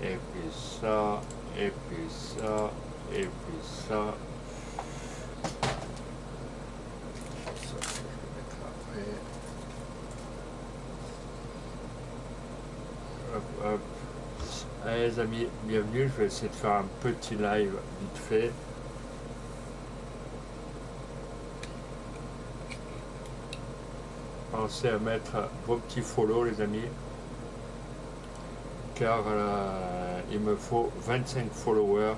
et puis ça, et puis ça, et puis ça. Ça, je vais mettre après. Hop, hop. Allez les amis, bienvenue. Je vais essayer de faire un petit live vite fait. Pensez à mettre vos petits follow les amis. Car il me faut 25 followers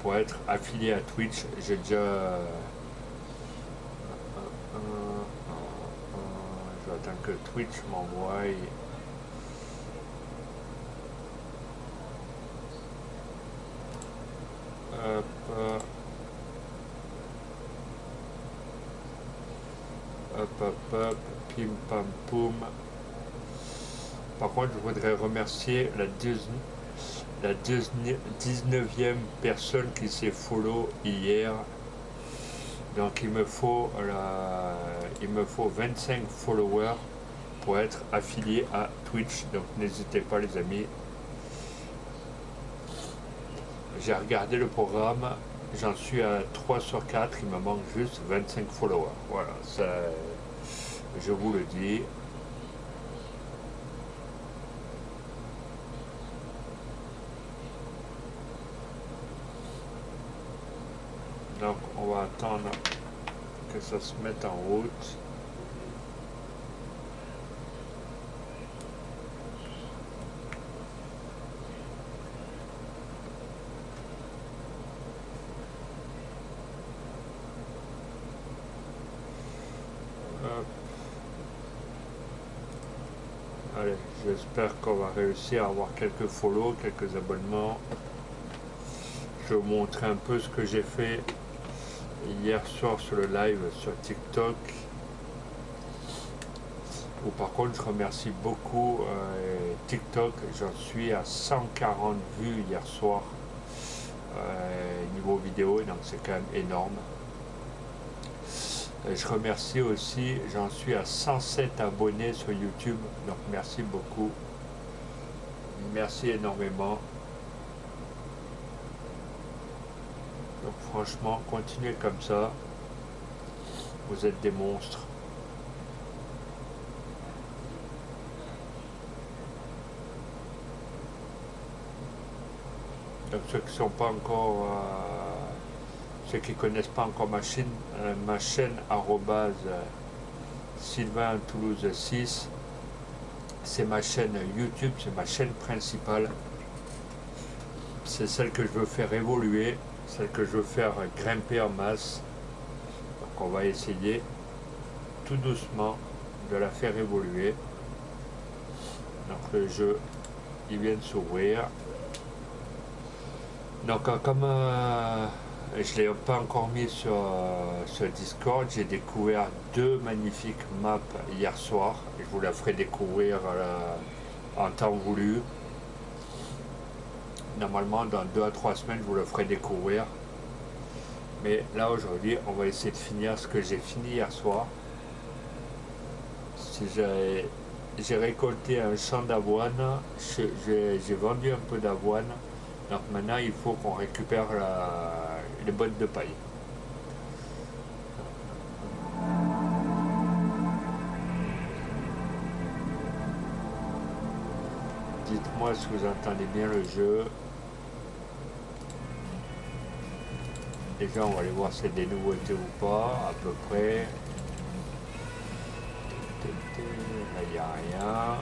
pour être affilié à Twitch. J'ai déjà... je vais attendre que Twitch m'envoie. Hop, hop, pim pam poum. Par contre, je voudrais remercier la 19e personne qui s'est follow hier. Donc il me faut 25 followers pour être affilié à Twitch. Donc n'hésitez pas les amis. J'ai regardé le programme, j'en suis à 3 sur 4, il me manque juste 25 followers. Voilà, ça, je vous le dis. Donc on va attendre que ça se mette en route. Hop. Allez, j'espère qu'on va réussir à avoir quelques follow, quelques abonnements. Je vais vous montrer un peu ce que j'ai fait hier soir sur le live sur TikTok. Ou par contre, je remercie beaucoup TikTok. J'en suis à 140 vues hier soir niveau vidéo, donc c'est quand même énorme. Je remercie aussi, j'en suis à 107 abonnés sur YouTube, donc merci beaucoup. Merci énormément. Donc franchement, continuez comme ça. Vous êtes des monstres. Donc ceux qui sont pas encore, ceux qui connaissent pas encore ma chaîne Sylvain Toulouse 6, c'est ma chaîne YouTube, c'est ma chaîne principale. C'est celle que je veux faire évoluer, celle que je veux faire grimper en masse. Donc on va essayer tout doucement de la faire évoluer. Donc le jeu, il vient de s'ouvrir. Donc comme je ne l'ai pas encore mis sur Discord, j'ai découvert 2 magnifiques maps hier soir. Je vous la ferai découvrir en temps voulu. Normalement dans 2 à 3 semaines je vous le ferai découvrir. Mais là aujourd'hui on va essayer de finir ce que j'ai fini hier soir. Si j'ai récolté un champ d'avoine, j'ai vendu un peu d'avoine. Donc maintenant il faut qu'on récupère les bottes de paille. Dites-moi si vous entendez bien le jeu. Déjà on va aller voir si c'est des nouveautés ou pas, à peu près. Là il n'y a rien.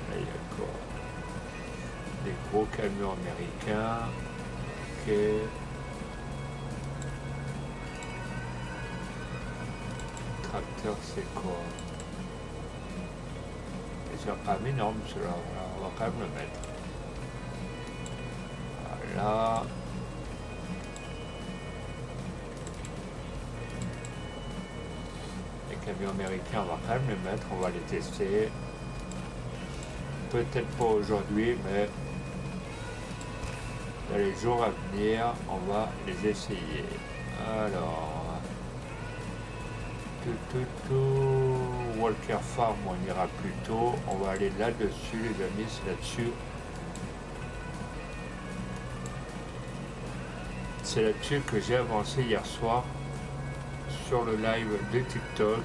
Là il y a quoi? Des gros camions américains. Ok. Tracteur c'est quoi? C'est quand même énorme cela, on va quand même le mettre. Voilà. Les camions américains, on va quand même les mettre, on va les tester. Peut-être pas aujourd'hui, mais dans les jours à venir, on va les essayer. Alors, Walker Farm, on ira plus tôt. On va aller là-dessus, les amis, c'est là-dessus. C'est là-dessus que j'ai avancé hier soir sur le live de TikTok.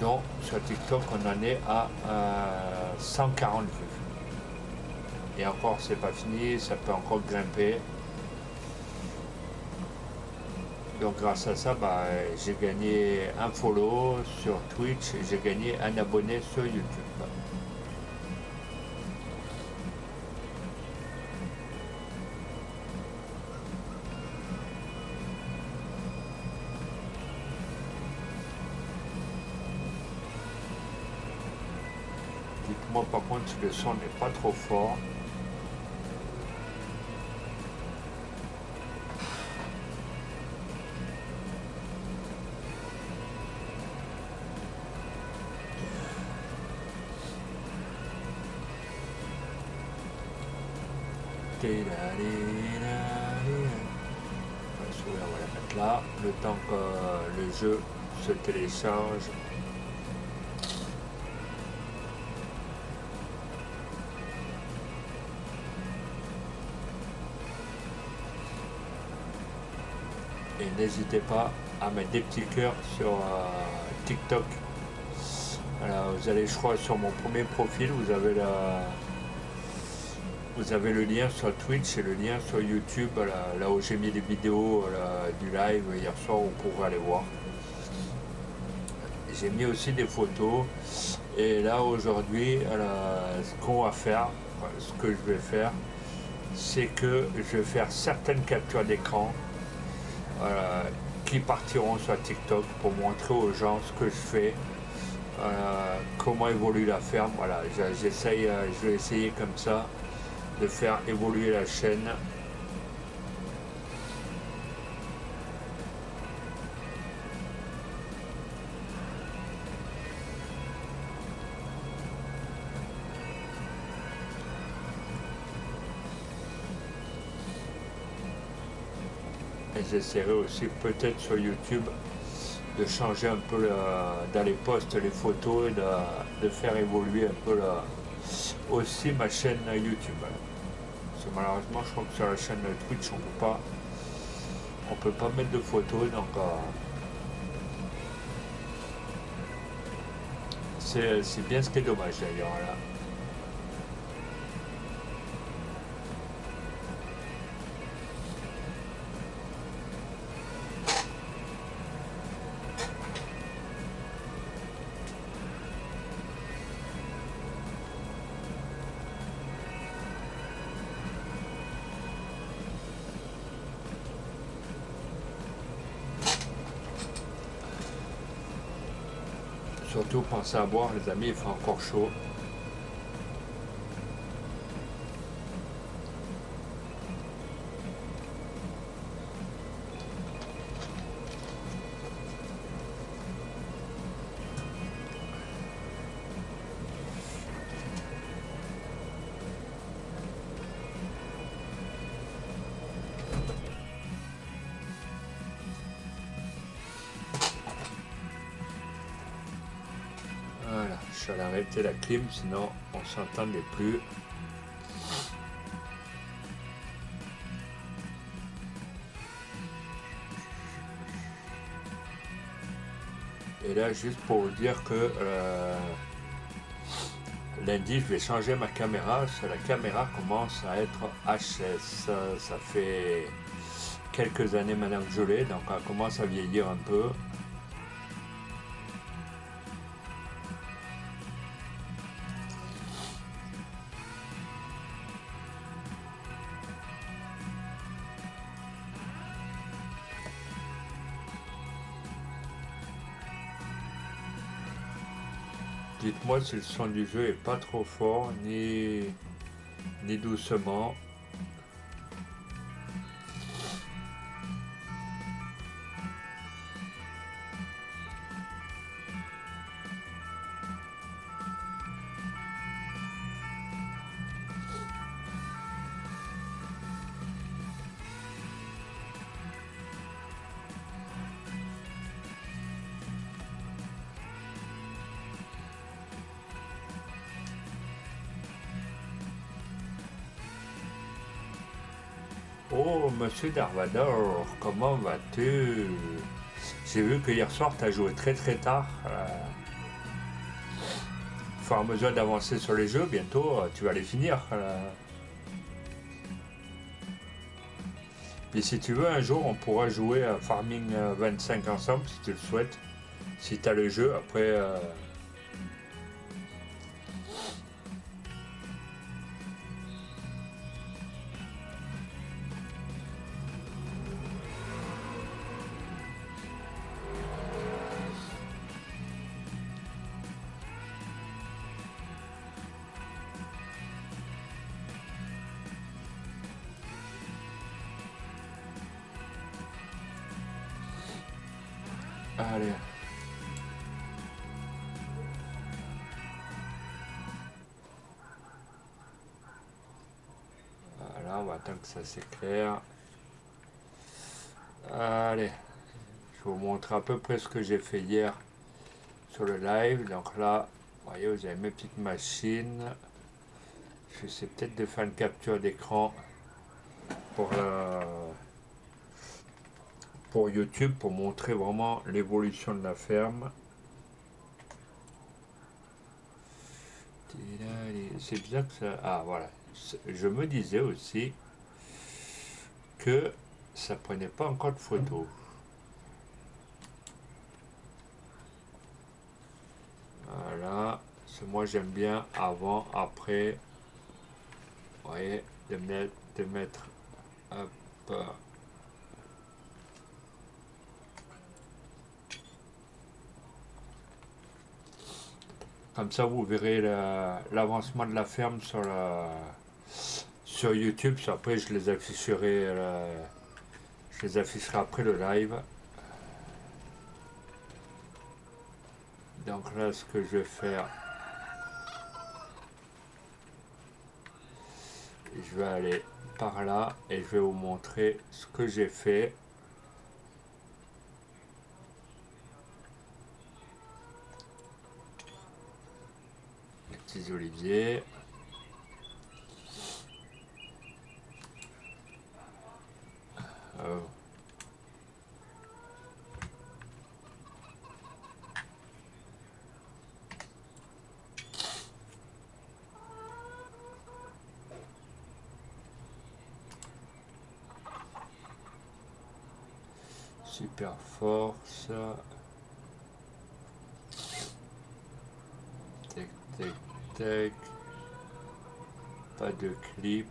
Donc sur TikTok on en est à 140 vues. Et encore c'est pas fini, ça peut encore grimper. Donc grâce à ça, j'ai gagné un follow sur Twitch et j'ai gagné un abonné sur YouTube. Dites-moi par contre si le son n'est pas trop fort. On va la mettre là, le temps que le jeu se télécharge. Et n'hésitez pas à mettre des petits cœurs sur TikTok. Alors, vous allez, je crois, sur mon premier profil, vous avez le lien sur Twitch et le lien sur YouTube, là où j'ai mis les vidéos du live hier soir, où vous pourrez aller voir. J'ai mis aussi des photos. Et là, aujourd'hui, ce qu'on va faire, ce que je vais faire, c'est que je vais faire certaines captures d'écran qui partiront sur TikTok pour montrer aux gens ce que je fais, comment évolue la ferme. Voilà, je vais essayer comme ça de faire évoluer la chaîne. Et j'essaierai aussi peut-être sur YouTube de changer un peu dans les posts, les photos, et de faire évoluer un peu aussi ma chaîne YouTube. Parce que malheureusement, je crois que sur la chaîne Twitch, on peut pas mettre de photos, donc c'est bien ce qui est dommage d'ailleurs là. Surtout pensez à boire les amis, il fait encore chaud. Voilà, je vais arrêter la clim, sinon on s'entendait plus. Et là, juste pour vous dire que lundi, je vais changer ma caméra, parce que la caméra commence à être HS. Ça fait quelques années maintenant que je l'ai, donc elle commence à vieillir un peu. Dites-moi si le son du jeu est pas trop fort, ni doucement. Oh, monsieur Darvador, comment vas-tu? J'ai vu que hier soir, tu as joué très très tard. Au fur et à mesure d'avancer sur les jeux, bientôt, tu vas les finir. Puis si tu veux, un jour, on pourra jouer à Farming 25 ensemble, si tu le souhaites. Si tu as le jeu, après... allez. Voilà, on va attendre que ça s'éclaire. Allez. Je vais vous montrer à peu près ce que j'ai fait hier sur le live. Donc là, vous voyez, vous avez mes petites machines. Je vais peut-être de faire une capture d'écran pour, pour YouTube pour montrer vraiment l'évolution de la ferme. C'est bien que ça... Ah voilà. Je me disais aussi que ça prenait pas encore de photos. Voilà. Moi j'aime bien avant, après. Vous voyez, de mettre hop, comme ça, vous verrez l'avancement de la ferme sur YouTube. Après, je les afficherai après le live. Donc là, ce que je vais faire, je vais aller par là et je vais vous montrer ce que j'ai fait. Les petits oliviers. Euh, super force. Tac, tac, tac. Pas de clip.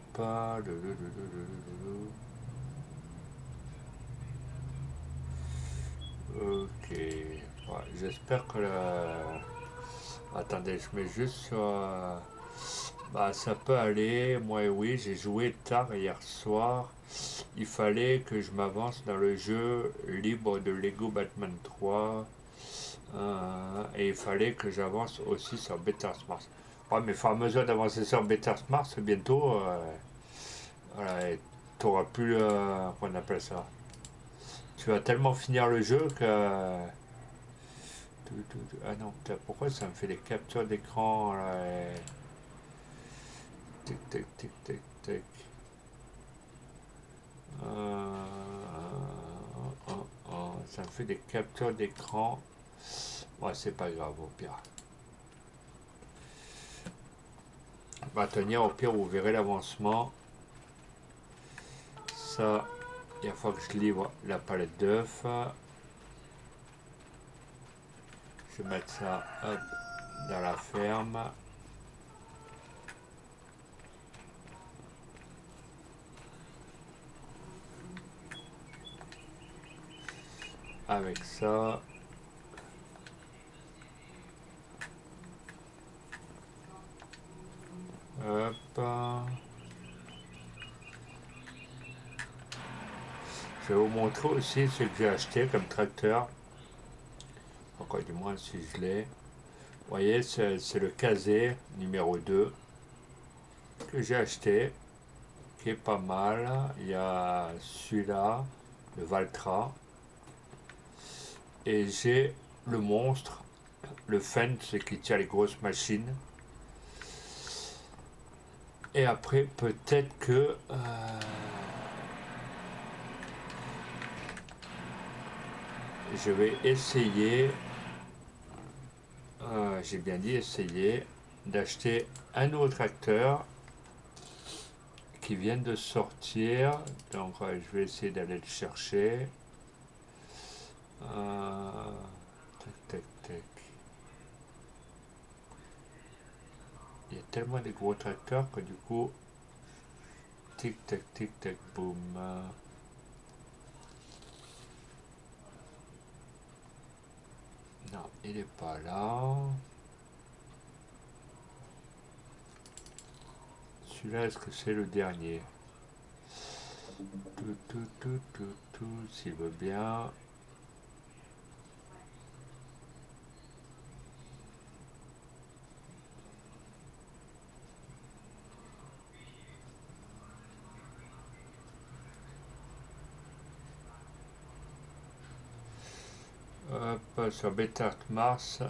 Ok. Ouais, j'espère que attendez, je mets juste sur... Bah, ça peut aller. Moi, oui, j'ai joué tard hier soir. Il fallait que je m'avance dans le jeu libre de Lego Batman 3. Et il fallait que j'avance aussi sur Better Smart. Ouais, mais il faut à mesure d'avancer sur Better Smart, bientôt, voilà, tu auras plus, qu'on appelle ça. Tu vas tellement finir le jeu que... Ah non, pourquoi ça me fait des captures d'écran là, tic, tic, tic, tic, tic. Ça me fait des captures d'écran. Ouais, c'est pas grave, au pire. On va tenir, au pire, vous verrez l'avancement. Ça, il faut que je livre la palette d'œufs. Je vais mettre ça hop, dans la ferme. Avec ça. Hop. Je vais vous montrer aussi ce que j'ai acheté comme tracteur. Encore du moins si je l'ai. Vous voyez, c'est le Kazé numéro 2 que j'ai acheté, qui est pas mal. Il y a celui-là, le Valtra. Et j'ai le monstre, le Fendt, qui tient les grosses machines. Et après, peut-être que je vais essayer, j'ai bien dit essayer, d'acheter un nouveau tracteur qui vient de sortir. Donc je vais essayer d'aller le chercher. Tac, tac, tac. Il y a tellement de gros tracteurs que du coup, tic tac, tic tac, boum. Non, il n'est pas là. Celui-là, est-ce que c'est le dernier? Tout, s'il veut bien. Hop, sur Betart Mars,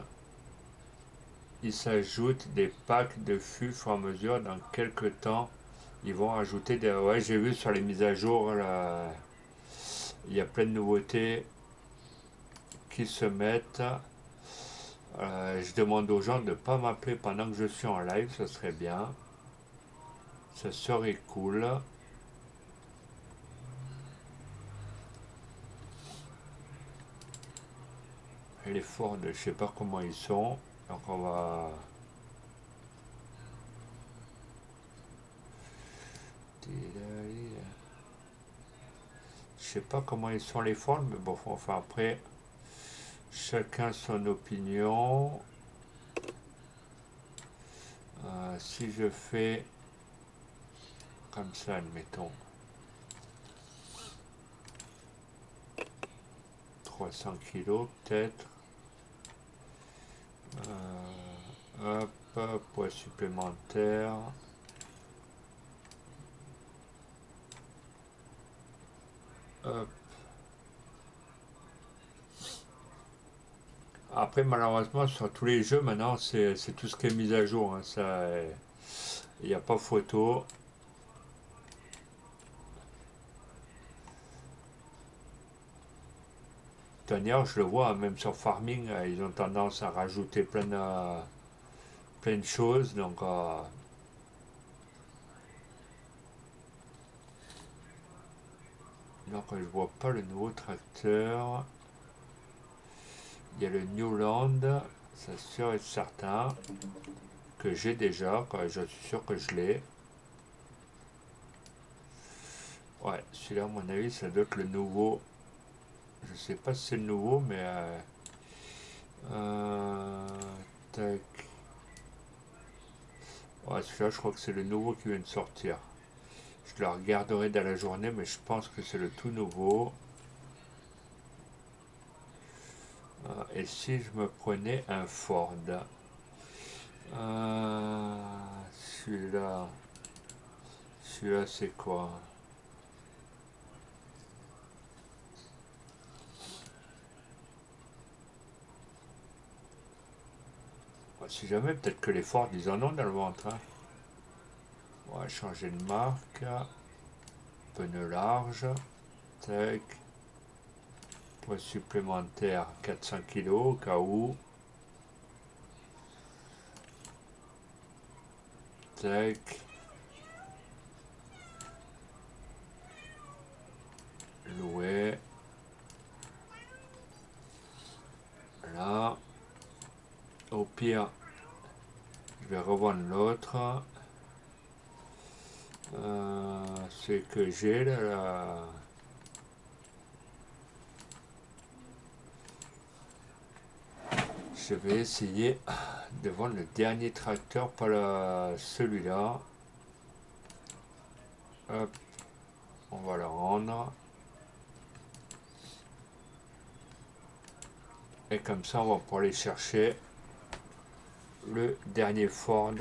il s'ajoute des packs de fûts sur mesure. Dans quelques temps, ils vont ajouter des... Ouais, j'ai vu sur les mises à jour, là, il y a plein de nouveautés qui se mettent. Je demande aux gens de ne pas m'appeler pendant que je suis en live, ça serait bien. Ça serait cool. Les Ford, je sais pas comment ils sont. Donc on va... Je sais pas comment ils sont les Ford, mais bon, enfin après, chacun son opinion. Si je fais comme ça, admettons, 300 kilos peut-être. Hop, poids supplémentaire. Hop. Après, malheureusement, sur tous les jeux, maintenant, c'est tout ce qui est mis à jour. Hein, ça, il n'y a pas photo. D'ailleurs, je le vois, hein, même sur Farming, ils ont tendance à rajouter plein de choses. Donc je vois pas le nouveau tracteur. Il y a le Newland, c'est sûr et certain, que j'ai déjà, je suis sûr que je l'ai. Ouais, celui-là, à mon avis, ça doit être le nouveau. Je sais pas si c'est le nouveau, mais... tac. Ouais, celui-là, je crois que c'est le nouveau qui vient de sortir. Je le regarderai dans la journée, mais je pense que c'est le tout nouveau. Et si je me prenais un Ford, celui-là, celui-là c'est quoi? Si jamais, peut-être que les Ford, ils en ont dans le ventre. Hein. On va changer de marque. Pneu large. Tac. Poids supplémentaire 400 kg au cas où. Tac. Louer. Là. Au pire, je vais revendre l'autre. Ce que j'ai là. Je vais essayer de vendre le dernier tracteur, pas celui-là. Hop, on va le rendre. Et comme ça, on va pouvoir aller chercher le dernier Ford.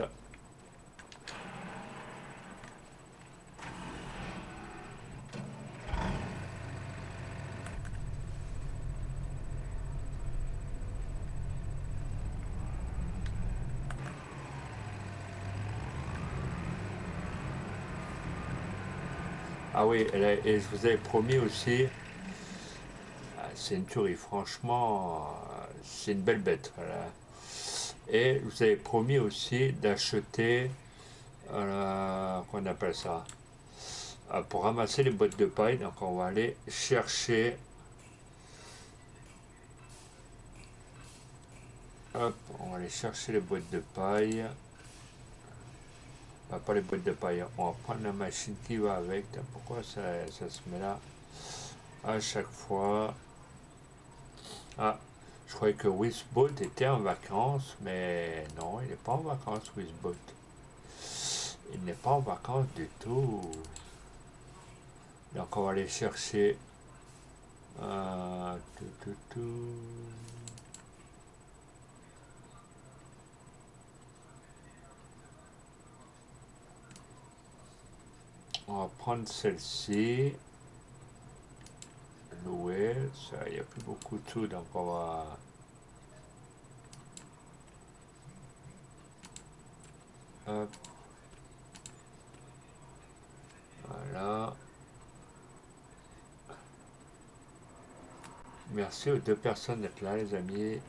Ah oui, et je vous avais promis aussi, c'est une tuerie, franchement, c'est une belle bête. Voilà. Et je vous avez promis aussi d'acheter, qu'on appelle ça, pour ramasser les boîtes de paille. Donc on va aller chercher, hop, on va aller chercher les boîtes de paille. Pas les boîtes de paille, on va prendre la machine qui va avec. Pourquoi ça se met là à chaque fois? Ah, je croyais que Wizbot était en vacances, mais non, il n'est pas en vacances, Wizbot. Il n'est pas en vacances du tout. Donc on va aller chercher. Tout, tout, tout. On va prendre celle-ci. Louer. Ça, il n'y a plus beaucoup de sous, donc on va. Hop. Voilà. Merci aux deux personnes d'être là, les amis.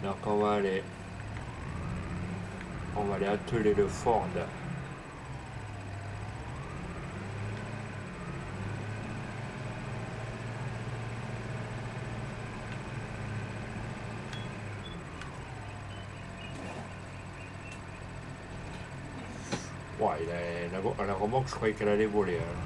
Donc on va aller atteler le Ford. Ouais, la remorque, je croyais qu'elle allait voler, hein.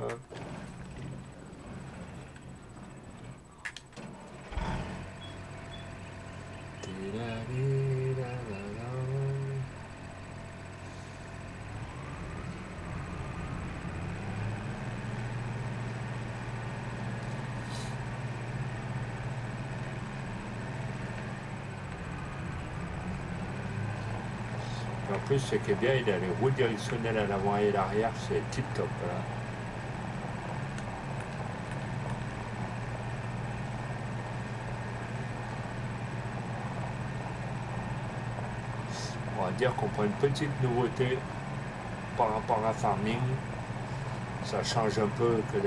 Hop. En plus, ce qui est bien, il a les roues directionnelles à l'avant et à l'arrière, c'est tip top. Voilà. On va dire qu'on prend une petite nouveauté par rapport à Farming. Ça change un peu que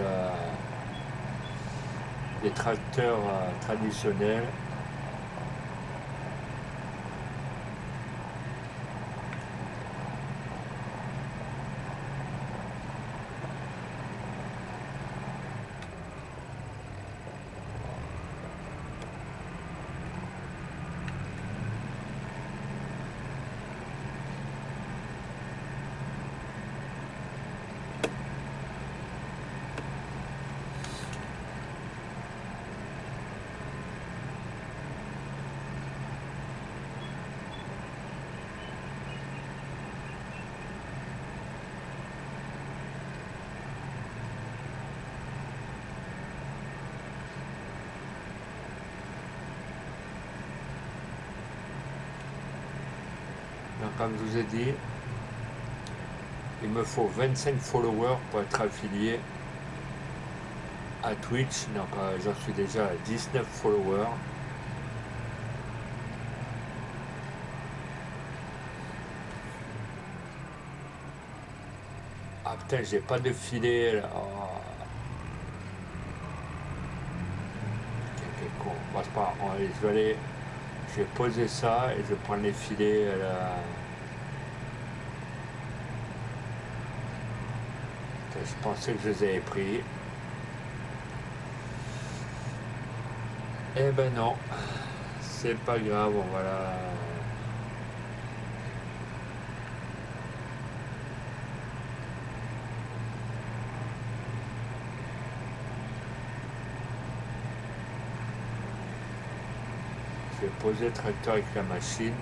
les tracteurs traditionnels. Donc, comme je vous ai dit, il me faut 25 followers pour être affilié à Twitch. Donc j'en suis déjà à 19 followers. Ah putain, j'ai pas de filet là. Oh. Quel con. Bon, c'est pas grave. Je vais poser ça et je vais prendre les filets là. Putain, je pensais que je les avais pris. Eh ben non, c'est pas grave, on va la. Je vais poser le tracteur avec la machine.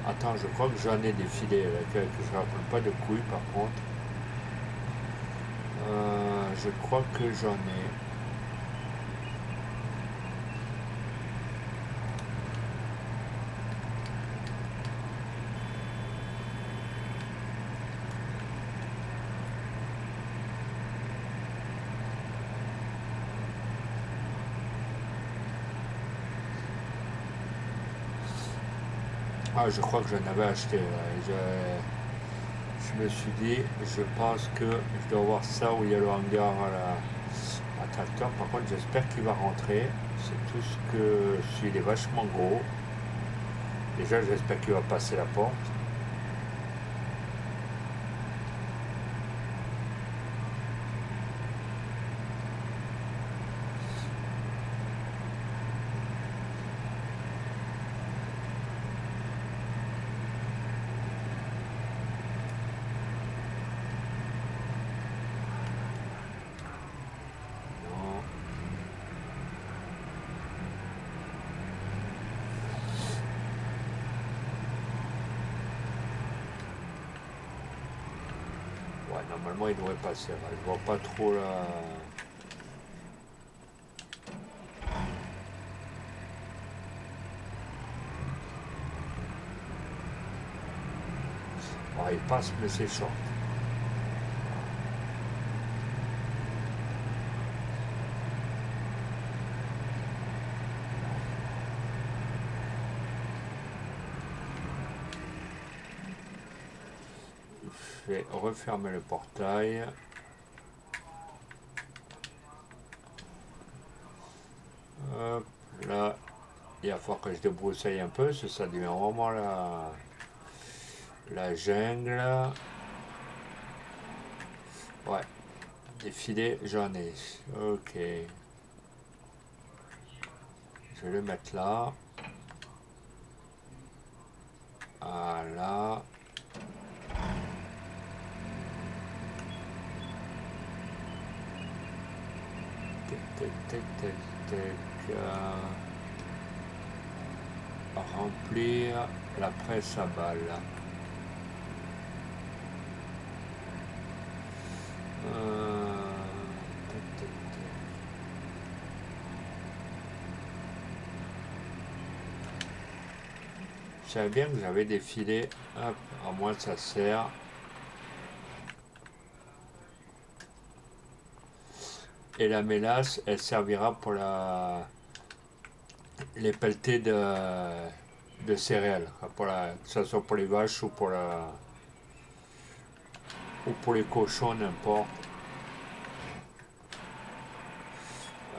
Attends, je crois que j'en ai des filets là, que je ne rappelle pas de couilles par contre. Je crois que j'en ai. Ah, je crois que j'en avais acheté. Je me suis dit, je pense que je dois voir ça où il y a le hangar à tracteur. Par contre, j'espère qu'il va rentrer. C'est tout ce que je suis. Il est vachement gros. Déjà, j'espère qu'il va passer la porte. Non. Ouais, normalement, il devrait passer. Ouais, je vois pas trop là. Ouais, il passe, mais c'est short. Je vais refermer le portail. Hop, là, il va falloir que je débroussaille un peu, ça devient vraiment la jungle. Ouais, des filets, j'en ai. Ok, je vais le mettre là. Voilà. Tac, tac, tac, tac, tac. Remplir la presse à balles. Tac, tac, tac. Je savais bien que j'avais des filets. Hop, à moins ça sert. Et la mélasse, elle servira pour les pelletés de céréales. Que ce soit pour les vaches ou pour les cochons, n'importe.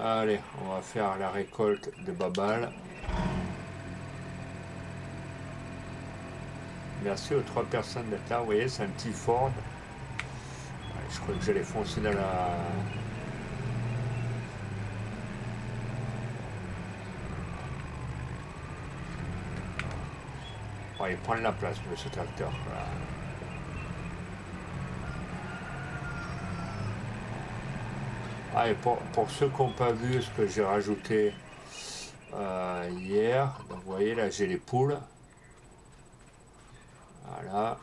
Allez, on va faire la récolte de babal. Merci aux 3 personnes d'être là. Vous voyez, c'est un petit Ford. Ouais, je crois que j'allais foncer dans la. On va y prendre la place, monsieur tracteur. Voilà. Ah, et pour ceux qui n'ont pas vu ce que j'ai rajouté hier, donc vous voyez là j'ai les poules. Voilà,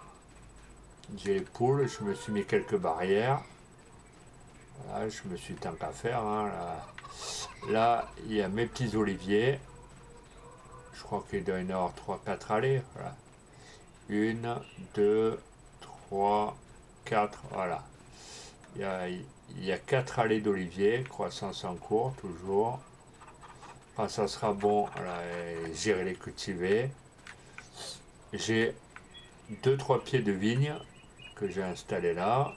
j'ai les poules, je me suis mis quelques barrières. Voilà, je me suis tant qu'à faire. Hein, là, il y a mes petits oliviers. Je crois qu'il doit y en avoir 3-4 allées. Voilà. Une, deux, trois, quatre. Voilà. Il y a 4 allées d'oliviers, croissance en cours, toujours. Quand ça sera bon, voilà, j'irai les cultiver. J'ai 2-3 pieds de vigne que j'ai installés là.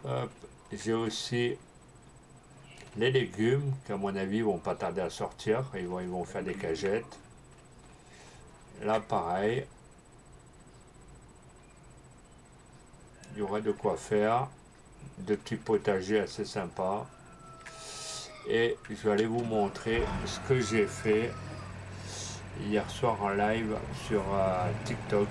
Hop. J'ai aussi les légumes qui à mon avis vont pas tarder à sortir. Ils vont faire des cagettes. Là pareil. Il y aura de quoi faire. De petits potagers assez sympas. Et je vais aller vous montrer ce que j'ai fait hier soir en live sur TikTok.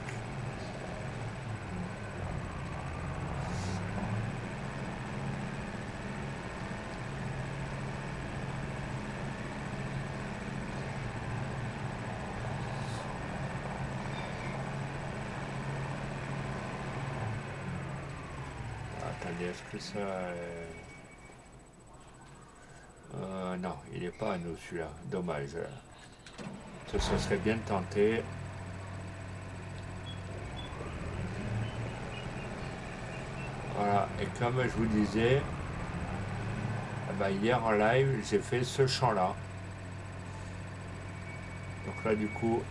attendez, est-ce que ça... non, il n'est pas à nous celui-là. Dommage. Ça serait bien tenté. Voilà, et comme je vous disais, hier en live, j'ai fait ce chant-là. Donc là, du coup,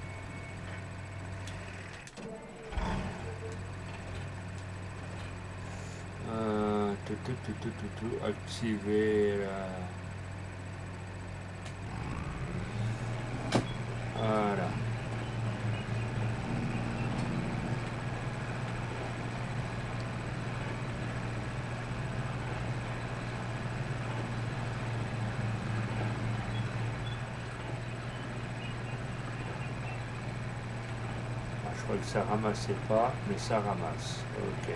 activer voilà. Je crois que ça ramassait pas, mais ça ramasse. Ok.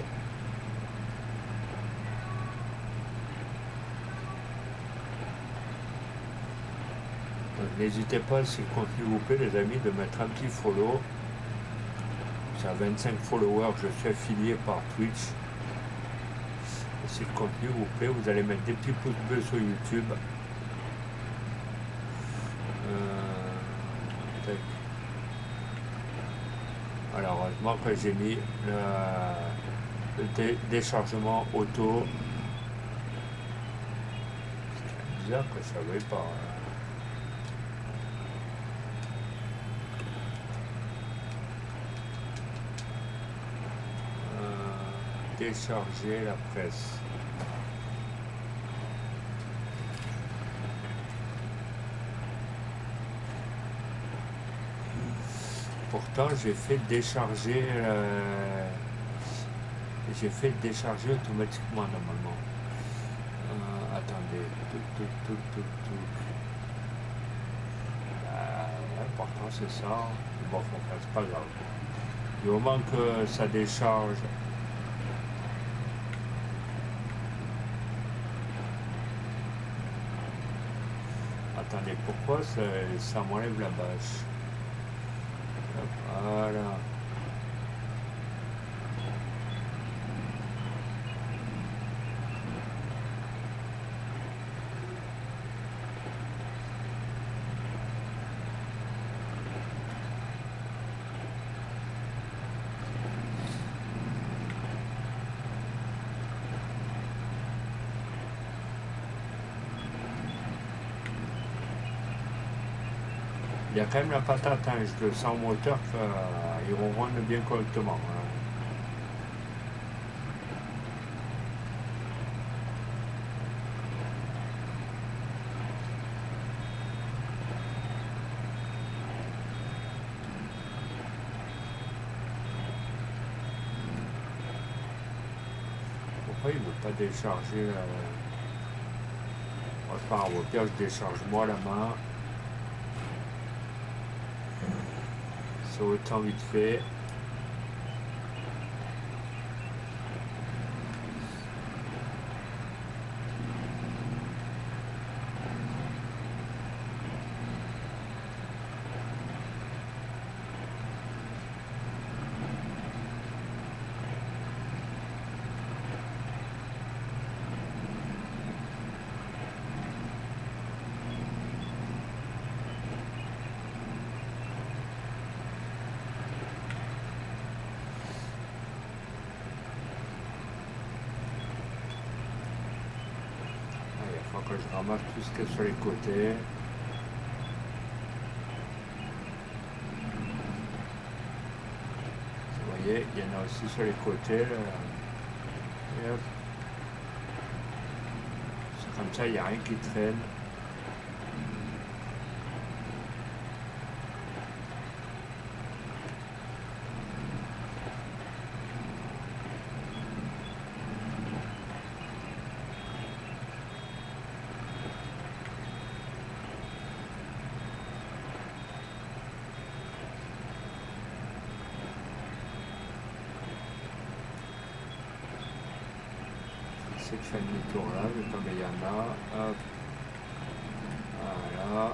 N'hésitez pas, si le contenu vous plaît, les amis, de mettre un petit follow. C'est à 25 followers que je suis affilié par Twitch. Et si le contenu vous plaît, vous allez mettre des petits pouces bleus sur YouTube. Alors, heureusement que j'ai mis le déchargement auto. C'est bizarre que ça ne veut pas. Décharger la presse. Pourtant, j'ai fait décharger automatiquement normalement. Attendez. L'important c'est ça. Bon, c'est pas grave. Du moment que ça décharge. Attendez, pourquoi ça m'enlève la bâche? Voilà. Il y a quand même la patate, hein, je le sens au moteur qu'ils ronronne bien correctement. Hein. Pourquoi il ne veut pas décharger Enfin, au pire, je décharge moi la main. C'est autant vite fait. Que je ramasse tout ce qu'il y a sur les côtés. Vous voyez, il y en a aussi sur les côtés. Et hop. C'est comme ça, il n'y a rien qui traîne. De faire demi-tour là, je vais tomber, il y en a, hop, voilà.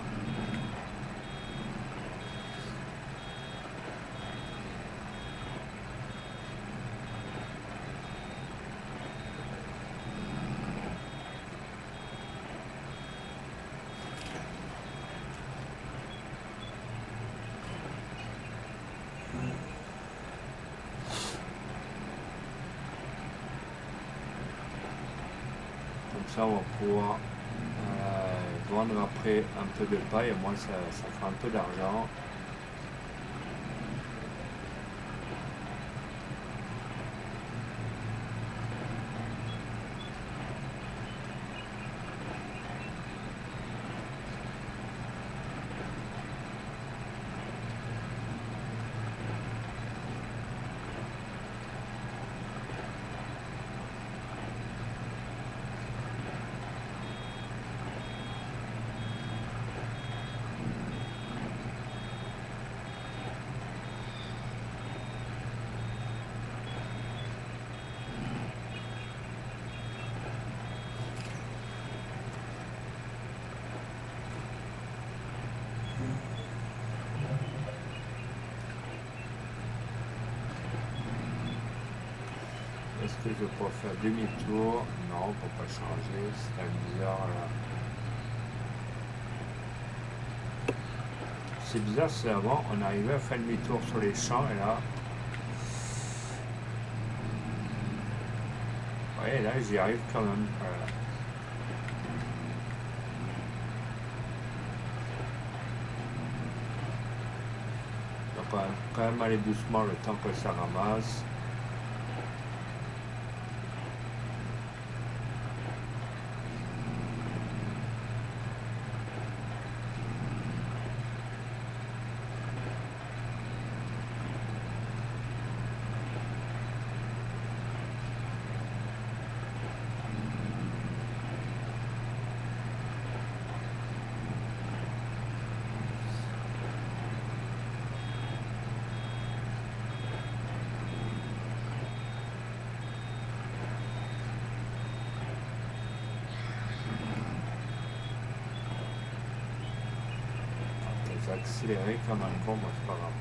ça, on va pouvoir vendre après un peu de paille. Moi, ça fera un peu d'argent. Est-ce que je peux faire demi-tour? Non, on ne peut pas changer, c'est quand même bizarre là. C'est bizarre, c'est avant, on arrivait à faire demi-tour sur les champs et là. Ouais, là j'y arrive quand même. Voilà. Donc on va quand même aller doucement le temps que ça ramasse. Accéléré comme un con, moi c'est pas grave.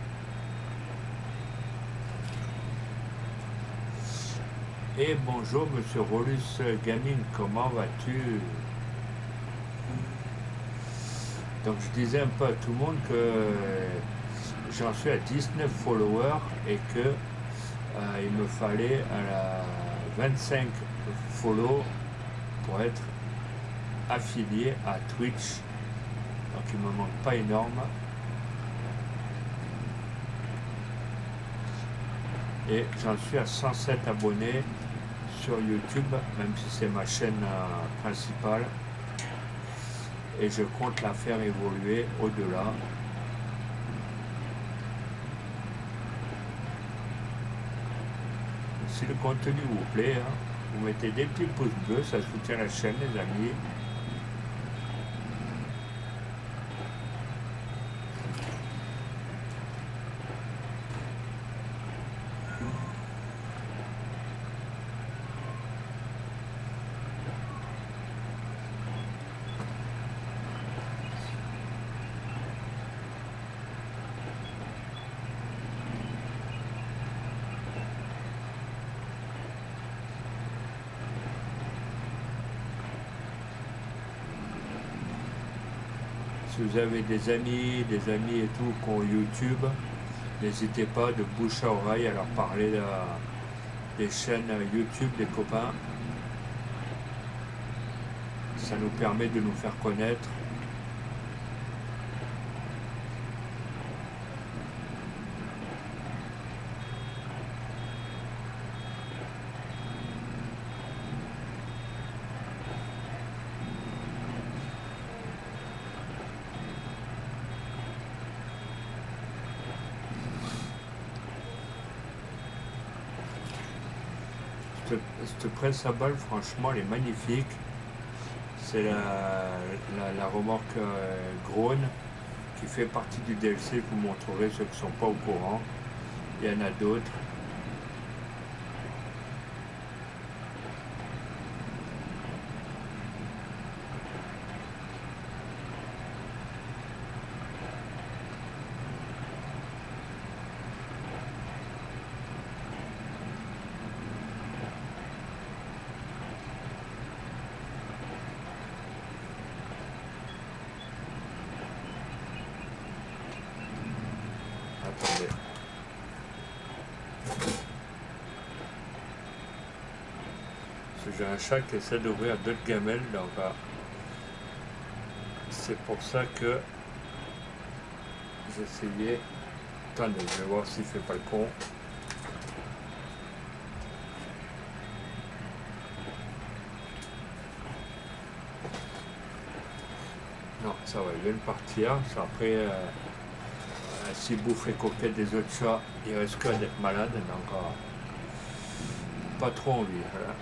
Et bonjour Monsieur Rolus Gaming, comment vas-tu? Donc je disais un peu à tout le monde que j'en suis à 19 followers et que il me fallait à la 25 follow pour être affilié à Twitch. Donc il me manque pas énorme. Et j'en suis à 107 abonnés sur YouTube, même si c'est ma chaîne principale. Et je compte la faire évoluer au-delà. Si le contenu vous plaît, hein, vous mettez des petits pouces bleus, ça soutient la chaîne les amis. Si vous avez des amis et tout qui ont YouTube, n'hésitez pas de bouche à oreille à leur parler des chaînes YouTube des copains. Ça nous permet de nous faire connaître. Cette presse à balle, franchement, elle est magnifique. C'est la remorque Grone qui fait partie du DLC. Je vous montrerai ceux qui ne sont pas au courant. Il y en a d'autres. Attendez. j'ai un chat qui essaie d'ouvrir d'autres gamelles, donc c'est pour ça que j'essayais. Attendez, je vais voir s'il fait pas le con. Non, ça va, il vient de partir. Après, s'il bouffe les coquettes des autres chats, il risque d'être malade, donc pas trop envie. Voilà.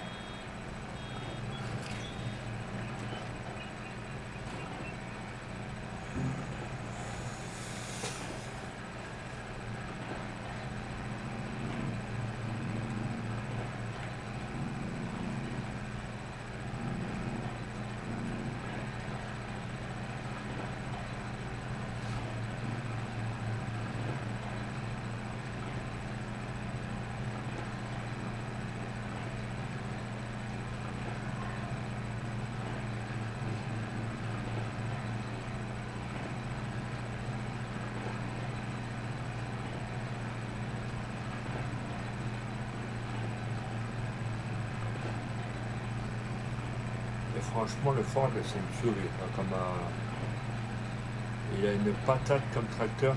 Et franchement, le Ford, c'est une souris. Comme, il a une patate comme tracteur.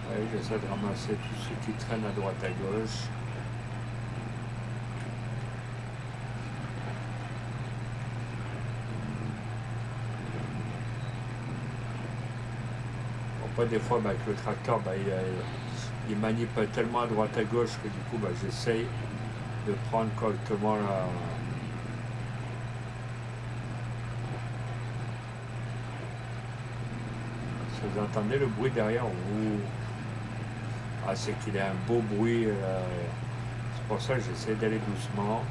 Ouais, j'essaie de ramasser tout ce qui traîne à droite à gauche. Bon, des fois, avec le tracteur, il manipule tellement à droite à gauche que du coup, j'essaye de prendre correctement la. Si vous entendez le bruit derrière, c'est qu'il a un beau bruit. C'est pour ça que j'essaie d'aller doucement.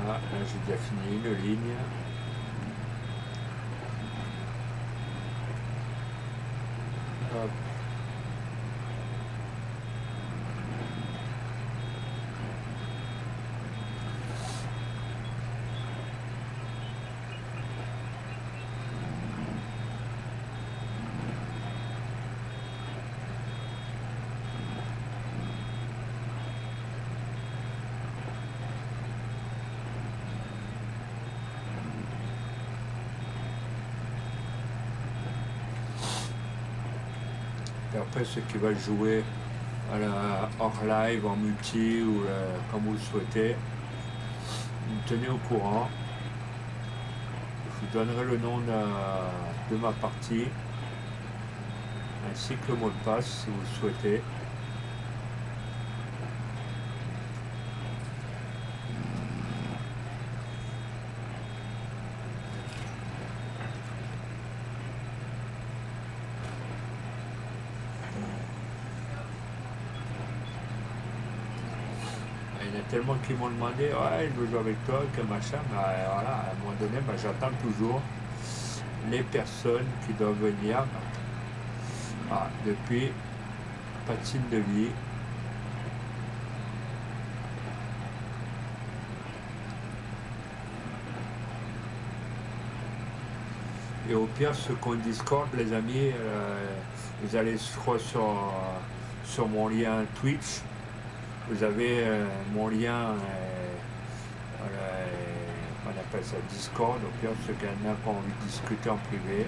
Voilà, là j'ai déjà fini une ligne. Hop. Et après, ceux qui veulent jouer hors live, en multi ou comme vous le souhaitez, vous me tenez au courant. Je vous donnerai le nom de ma partie ainsi que le mot de passe si vous le souhaitez. Il y en a tellement qui m'ont demandé, ouais, je veux jouer avec toi, que machin, mais voilà, à un moment donné, j'attends toujours les personnes qui doivent venir. Depuis, pas de signe de vie. Et au pire, ceux qui ont Discord, les amis, vous allez, je crois, sur mon lien Twitch. Vous avez mon lien, on appelle ça Discord. Au pire, ceux qui ont envie de discuter en privé.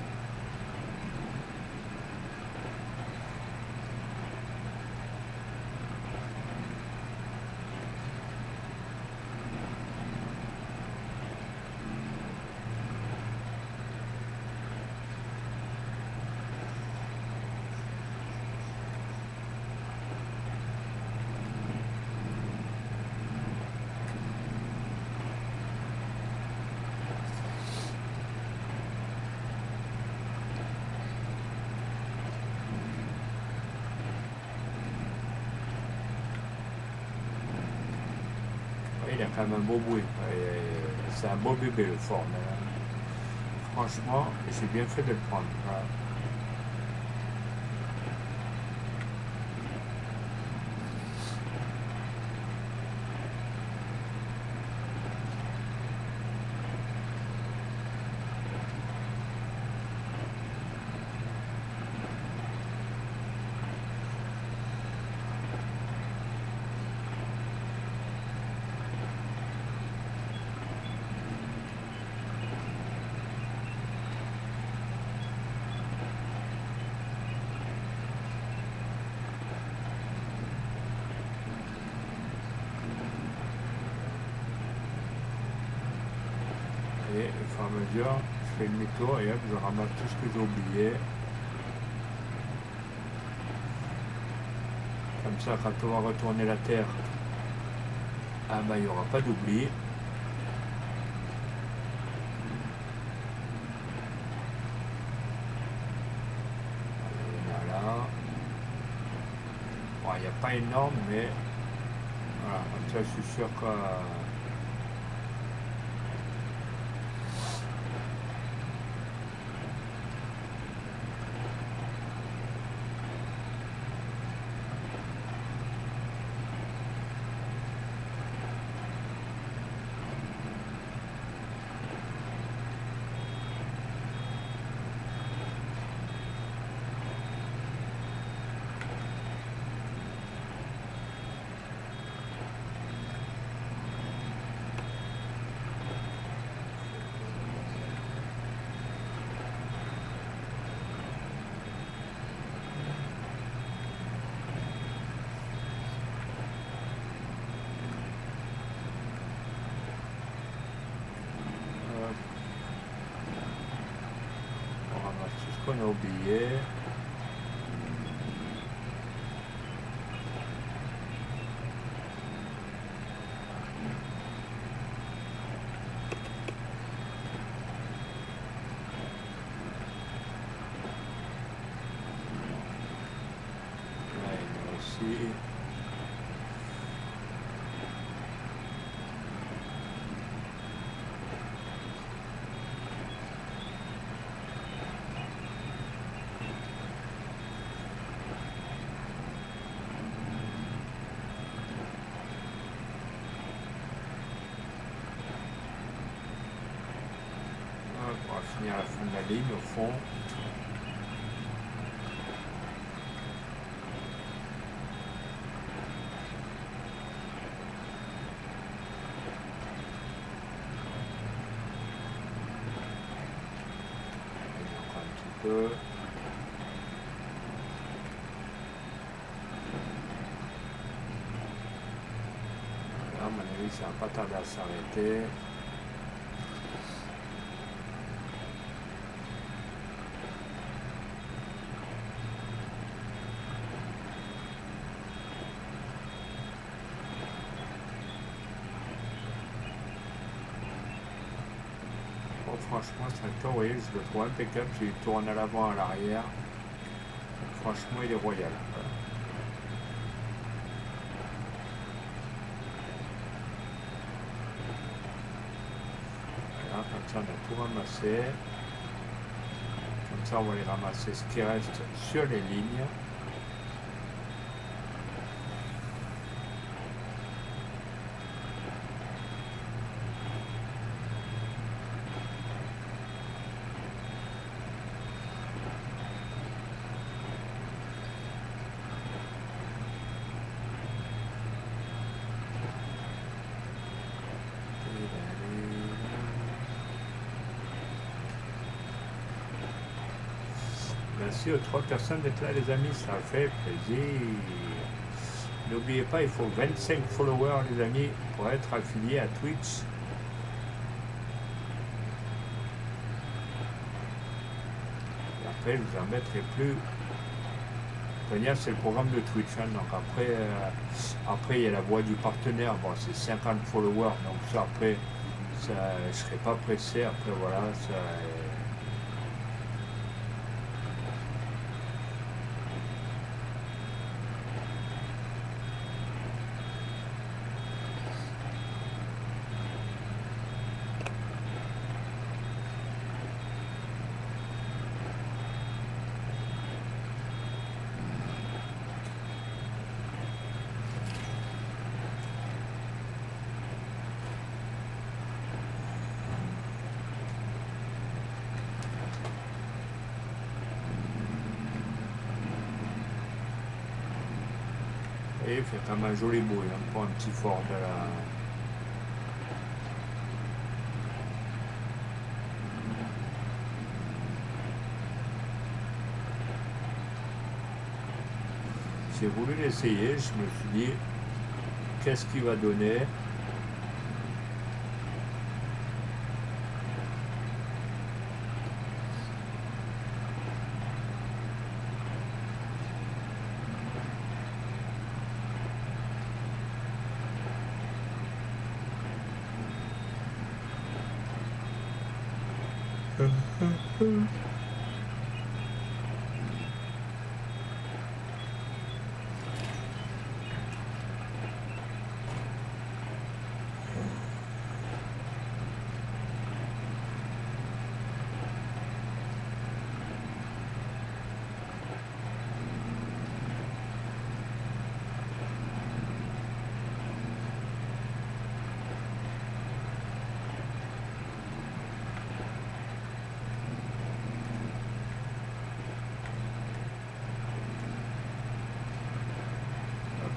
il a quand même un beau bruit. C'est un beau bébé le Ford. Franchement, j'ai bien fait de le prendre. Voilà. Et au fur et à mesure, je fais demi-tour et hop, je ramasse tout ce que j'ai oublié. Comme ça, quand on va retourner la terre, ah ben, il n'y aura pas d'oubli. Voilà. Bon, il n'y a pas énorme, mais voilà, comme ça, je suis sûr que on ramasse tout ce qu'on a oublié. Là, il y en a aussi. On va finir à la fin de la ligne au fond. Encore un petit peu. Là, à mon avis, ça va pas tarder à s'arrêter. Bon, franchement, ce tracteur, vous voyez, je le trouve impeccable. Il tourne à l'avant, à l'arrière. Franchement, il est royal. Voilà, comme ça, on a tout ramassé. Comme ça, on va aller ramasser ce qui reste sur les lignes. Merci aux 3 personnes d'être là, les amis, ça fait plaisir. N'oubliez pas, il faut 25 followers, les amis, pour être affilié à Twitch. Et après, je vous en mettrai plus. C'est le programme de Twitch. Hein, donc après, il y a la voix du partenaire. Bon, c'est 50 followers. Donc ça, après, ça, je ne serai pas pressé. Après, voilà. Ça, Et il fait quand même un joli bruit hein, pour un petit Ford là. J'ai voulu l'essayer, je me suis dit qu'est-ce qu'il va donner.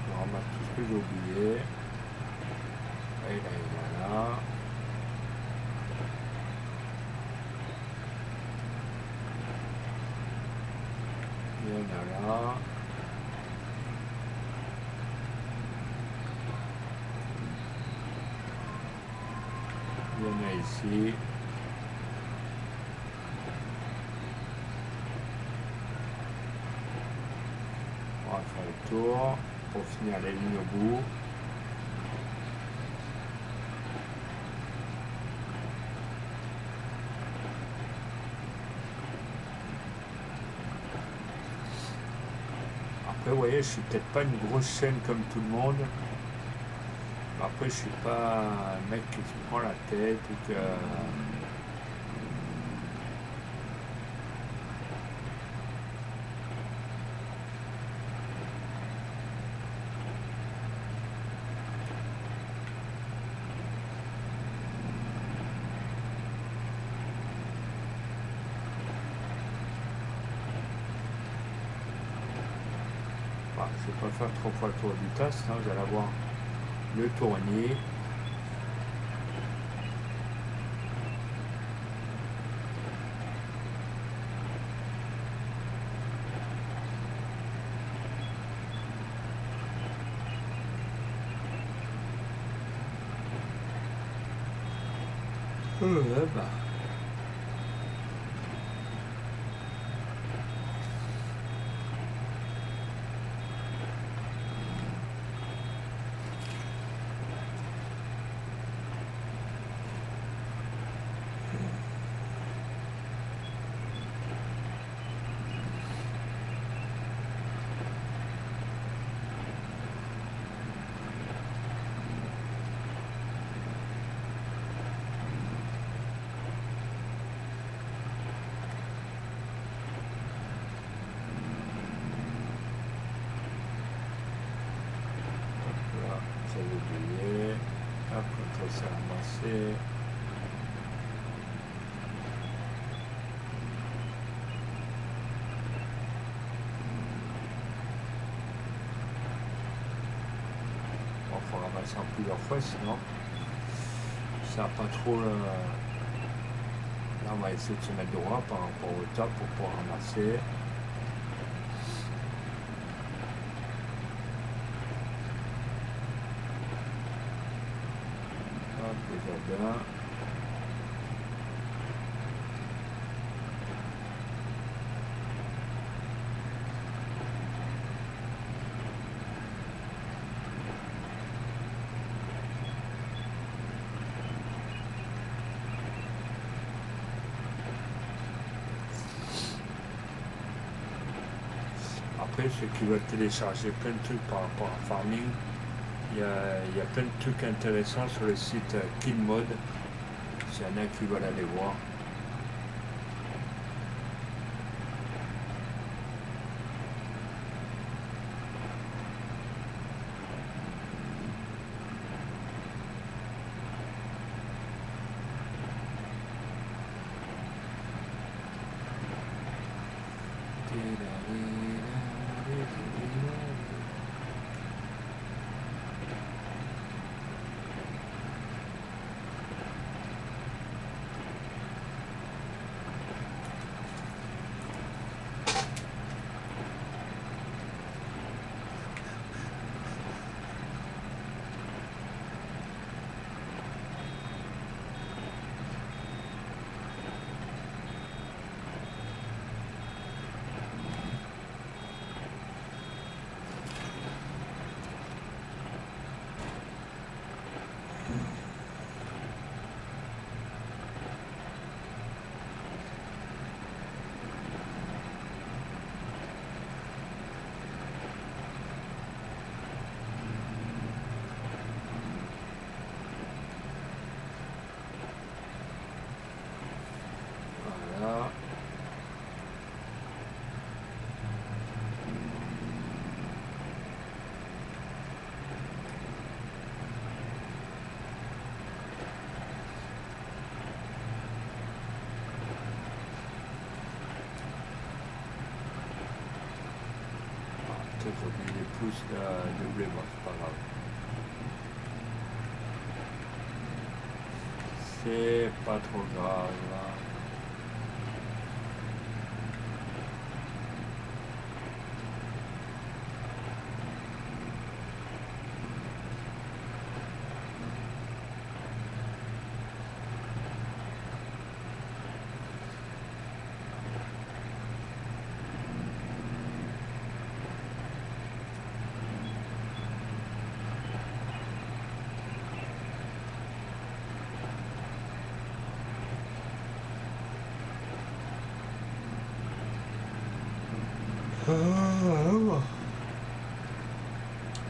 Je ramasse tout ce que j'ai oublié. Et là, il est là. Il y en a là. Il y en a ici. On va faire le tour pour finir la ligne au bout. Après, vous voyez, je suis peut-être pas une grosse chaîne comme tout le monde. Après, je suis pas un mec qui se prend la tête ou que. Bah, je vais pas faire 3 fois le tour du tas, hein, vous allez avoir le tournier. Bah. Là, j'avais oublié. Après, ça s'est ramassé. Bon, il faut ramasser en plusieurs fois, sinon ça n'a pas trop. Là, on va essayer de se mettre droit par rapport au top pour pouvoir ramasser. Hop, déjà bien. Après, ceux qui veulent télécharger plein de trucs par rapport à farming, il y a plein de trucs intéressants sur le site KillMod. S'il y en a qui veulent aller voir. Peut-être j'ai oublié les pouces de blé, bon, c'est pas grave. C'est pas trop grave.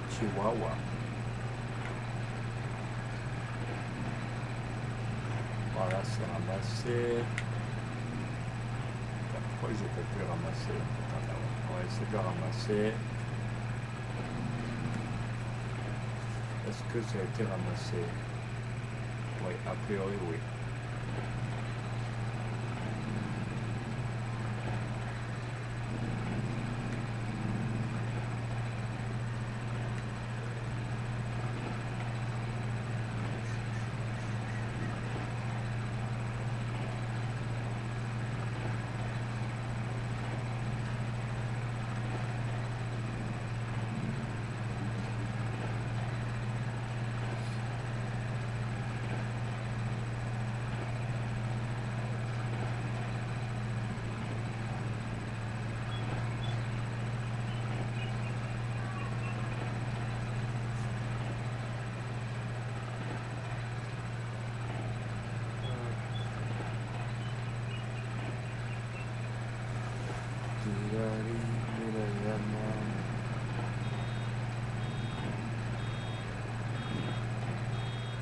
Chihuahua. Voilà, c'est ramassé. Pourquoi j'ai pas pu ramasser? On va essayer de le ramasser. Est-ce que ça a été ramassé? Oui, a priori oui.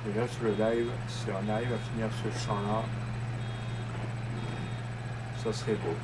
Et là sur le live, si on arrive à finir ce chant-là, ça serait beau.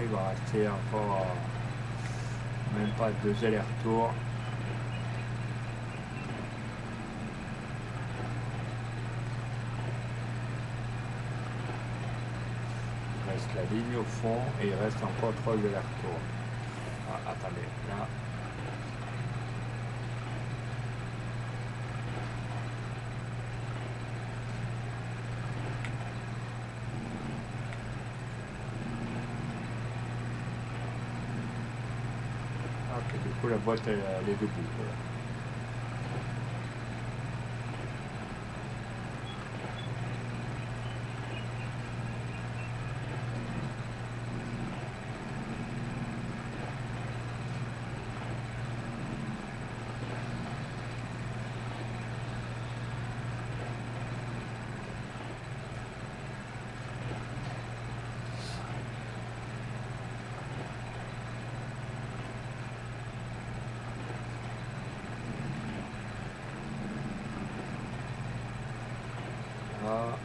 Il va rester encore même pas 2 allers-retours. Il reste la ligne au fond et il reste encore 3 allers-retours. Ah, attendez, là. Du coup, la boîte elle est debout. Voilà. Voilà.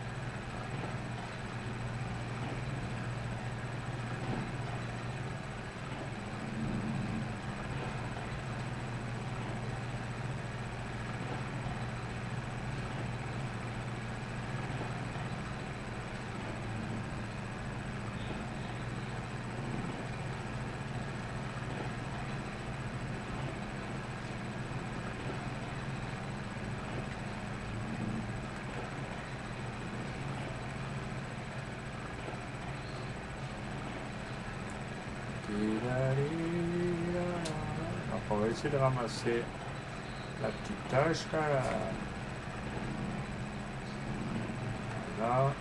Donc on va essayer de ramasser la petite tâche là. Voilà.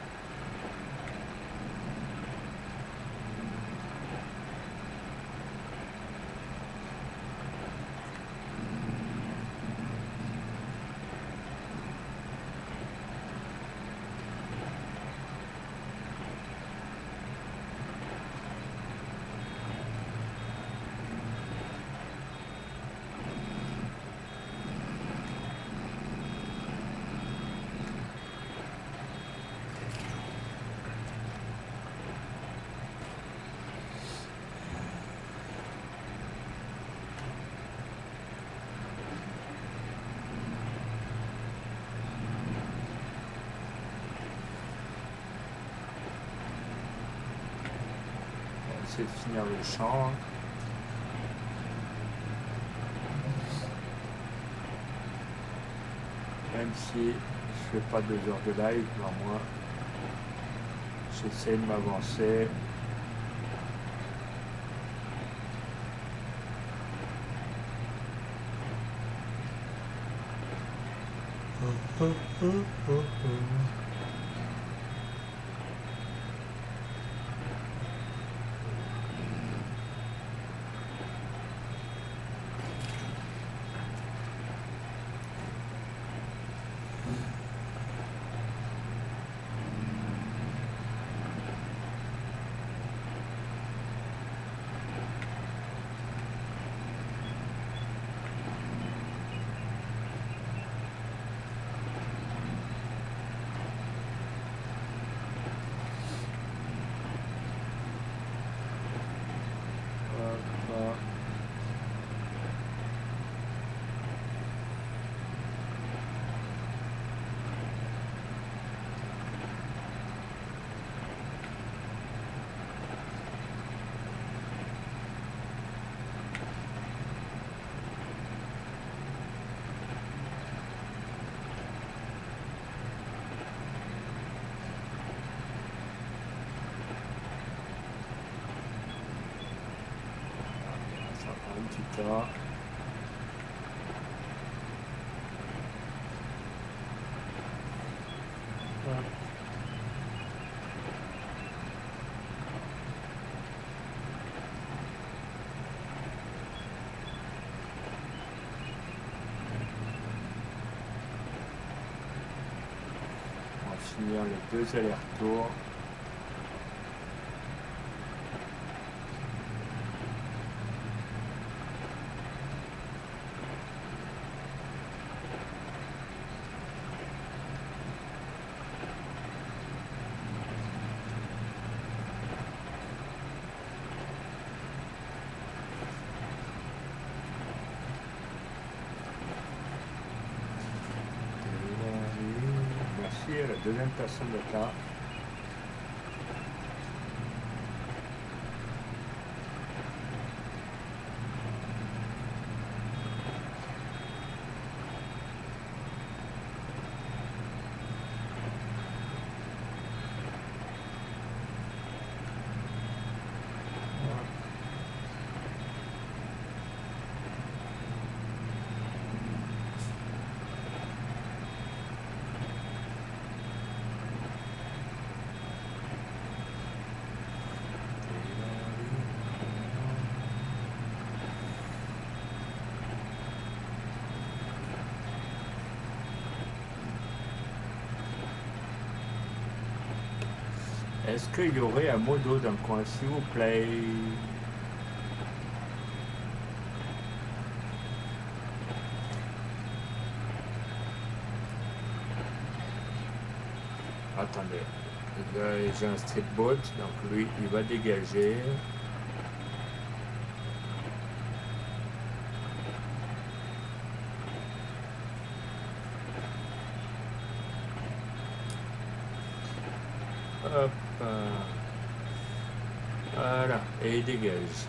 essayer de finir le champ. Même si je fais pas 2 heures de live, moi j'essaie de m'avancer. Ça prend un petit temps. On va finir les 2 allers-retours. Merci à la deuxième personne de là. Est-ce qu'il y aurait un modo dans le coin, s'il vous plaît? Attendez, là, j'ai un streetbot, donc lui, il va dégager. Hop. Voilà, et il dégage.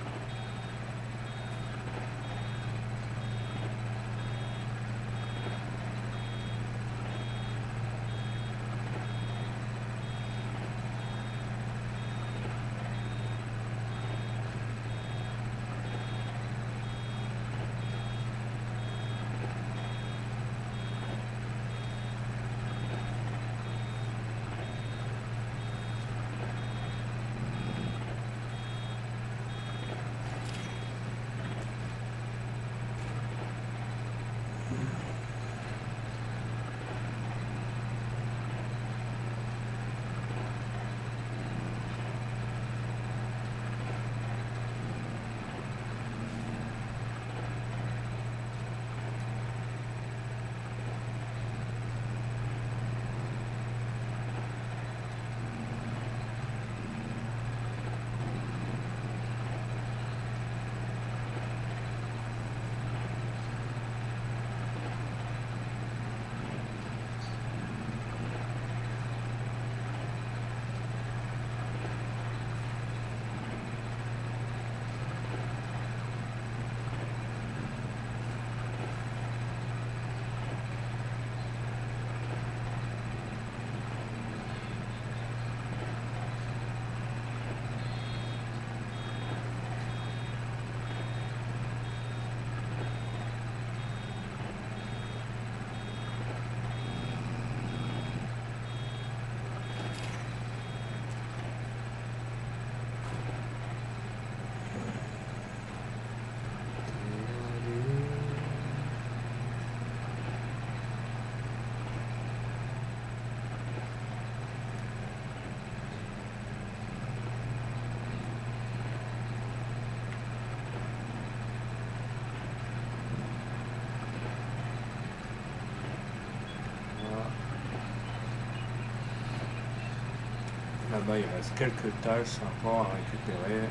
Là-bas, il reste quelques tâches encore à récupérer.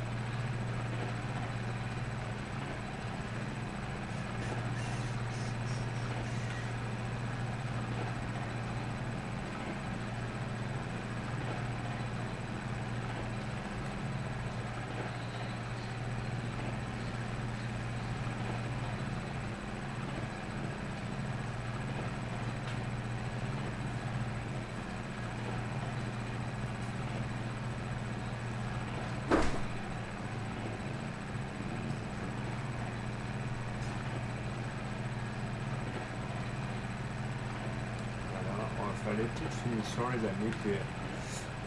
Voilà, on va faire les petites finitions les amis, puis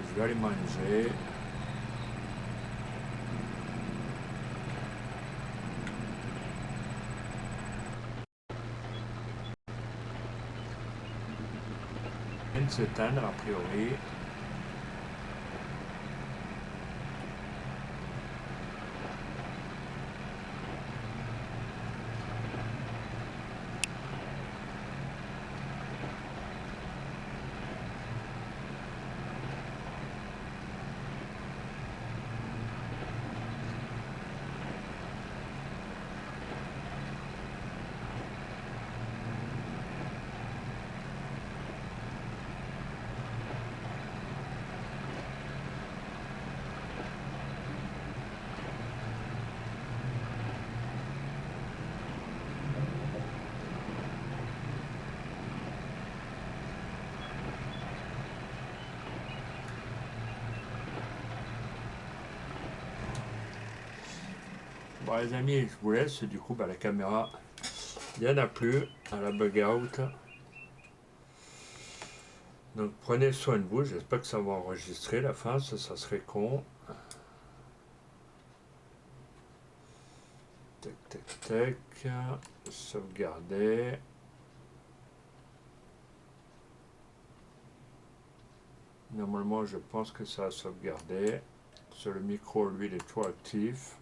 je vais aller manger. Il vient de s'éteindre a priori. Bon les amis, je vous laisse, du coup la caméra, il n'y en a plus à la bug out. Donc prenez soin de vous, j'espère que ça va enregistrer la fin, ça serait con. Tac tac tac, sauvegarder. Normalement je pense que ça a sauvegardé. Sur le micro lui il est toujours actif.